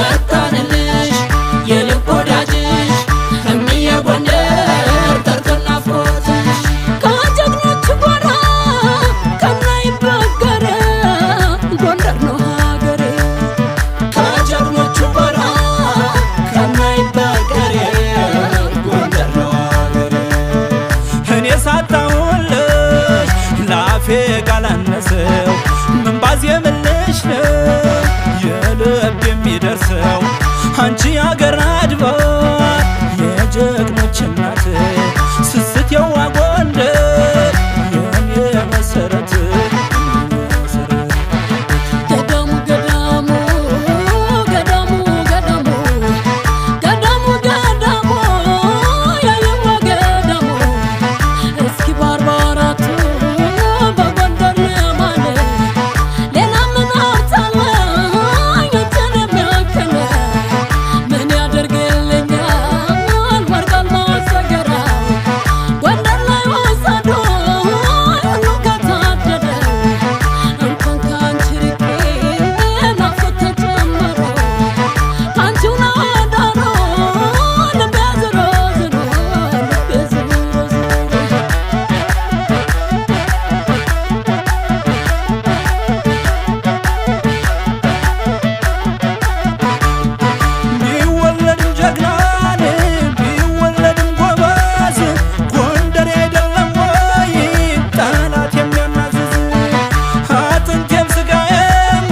መጣንልሽ የልብ ወዳጅሽ እምዬ ጎንደር ጠርቶን ናፍቆትሽ ከጀግኖች ጎራ ከማይበገር ጎንደር ነው ሀገሬ ከጀግኖች ጎራ ከማይበገር ጎንደር ነው ሀገሬ እኔ ሳጣሁልሽ ላፌ ጋላነሰው ምን ባዜምልሽ ነው የልብ የሚደርሰው አንቺ አገር አድባር የጀግኖች እናት ስስት የዋ ጎንደር የኔ መሰረት ገዳሙ ገዳሙ ገዳሙ ገዳሙ ገዳሙ ገዳሙ ያየዋ ገዳሙ እስኪ ባርባራቱ በጎንደር ማለ ሌላ ምን አርታለኝ አንተን የሚያክል ምን ያደርግልኛል ወርቃል ማሰገራ ጎንደር ላይ ወሰዶ ሁሉ ከታደደ እንኳን ከአንቺ ርቄ ናፍቆት ተጨመረ አንቺው ናዳሮ ልቤ ዝሮ ዝሮ ልቤ ዝሮ ዝሮ ቢወለድም ጀግናን ቢወለድም ጎበዝ ጎንደር አይደለም ወይ ጠላት የሚያናዝዝ አጥንቴም ስጋዬም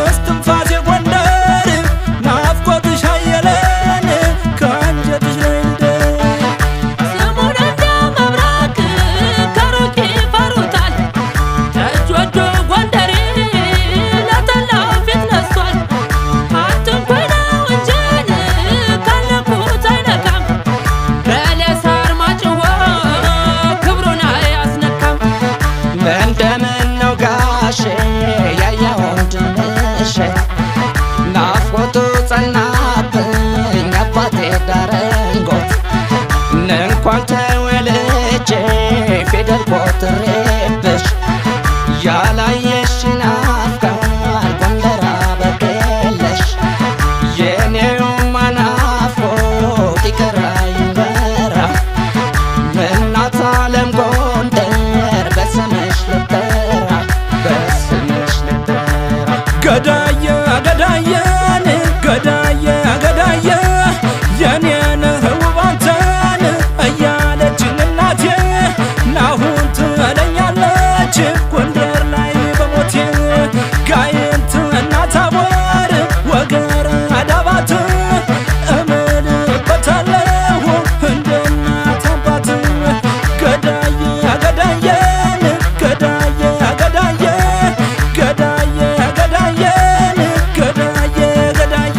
እስትንፋሴ ጎንደር ናፍቆትሽ አየለን ከአንጀትሽ ላይ ልደር ስሙን እንደ መብረቅ ከሩቅ ይፈሩታል እጅ ወዶ ጎንደሬ ለጠላው ፊት ነስቷል አትንኩኝ ነው እንጂን ካለኩት አይነካም በለሳር ማጭዎ ክብሩን አያስነካም እንደምን ነው ጋሼ ያየው ወንድምሽ ናፍቆቱ ጸናብኝ አባቴ ዳረንጎት እንኳን ተወልጄ ፊደል ቆጥሬብሽ ያላየሽ ናፍቃል ጎንደር አበቀለሽ የኔውማ ናፍቆት ይቀራ ይበራ እናት ዓለም ጎንደር በስምሽ ልጠራ በስምሽ ልጠራ ገዳየ ገዳየን ገዳየ ገዳየ የኔን ውብ አንተን እያለችኝ እናቴ ናሁን ትለኛለች ጎንደር ላይ በሞቴ ጋይንት እናት አቦር ወገር አዳባት እምልበታለሁ እንደ እናት አባት ገዳየ ገዳየን ገዳየ ገዳየ ገዳየ ገዳየን ገዳየ ገዳየ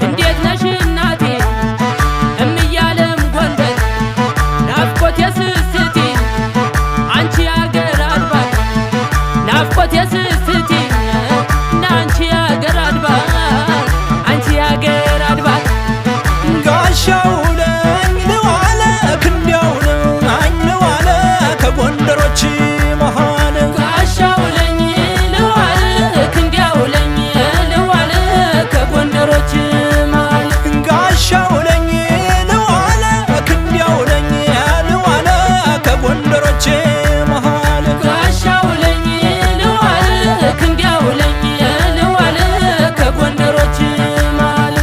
እንዴት ነሽ እናቴ እምዬ ዓለም ጎንደር ናፍቆት የስስቴ አንቺ አገር አድባር ናፍቆት የስስቴ አንቺ አገር አድባር አንቺ አገር አድባር ጋሻው ነኝ ልዋለ ክንዴው ነኝ ልዋለ ከጎንደሮች መሃል ጋሻው ለኝ ልዋል ክንዴው ለኝ ልዋል ከጎንደሮች መሃል ጋሻው ነኝ ልዋለ ክንዴው ነኝ ልዋለ ከጎንደሮች መሃል ጋሻው ለኝ ልዋል ክንዴው ለኝ ልዋል ከጎንደሮች መሃል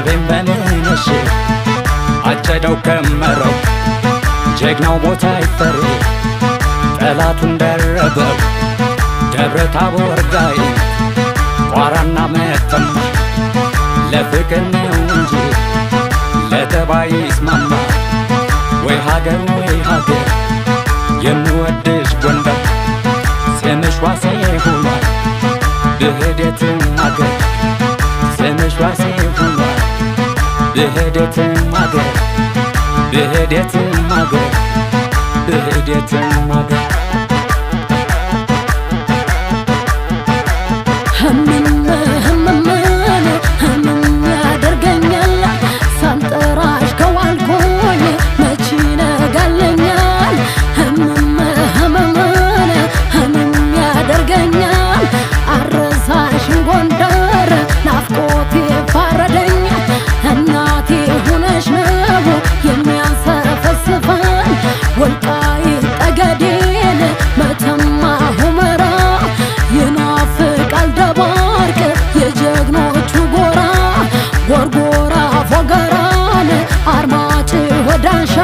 ልቤን በምንሽ አጨደው ከመረው ጀግናው ሞት አይፈሪ ጠላቱን ደረበው ደብረ ታቦር ጋይንት ቋራና መተማ ለፍቅር ነው እንጂ ለተባይ ይስማማ ወይ ሀገር የምወድሽ ጎንደር ስምሽ ዋሴ ሆኗል ብሄደትም አገር ስምሽ ዋሴ ሆኗል ብሄደትም አገር ብሄደትም አገር ብሄደትም አገር ወልቃይት ጠገዴን መተማ ሁመራ ይናፍቃል ደባርቅ የጀግኖቹ ጎራ ጎርጎራ ፎገራን አርማጭሆ ዳንሻ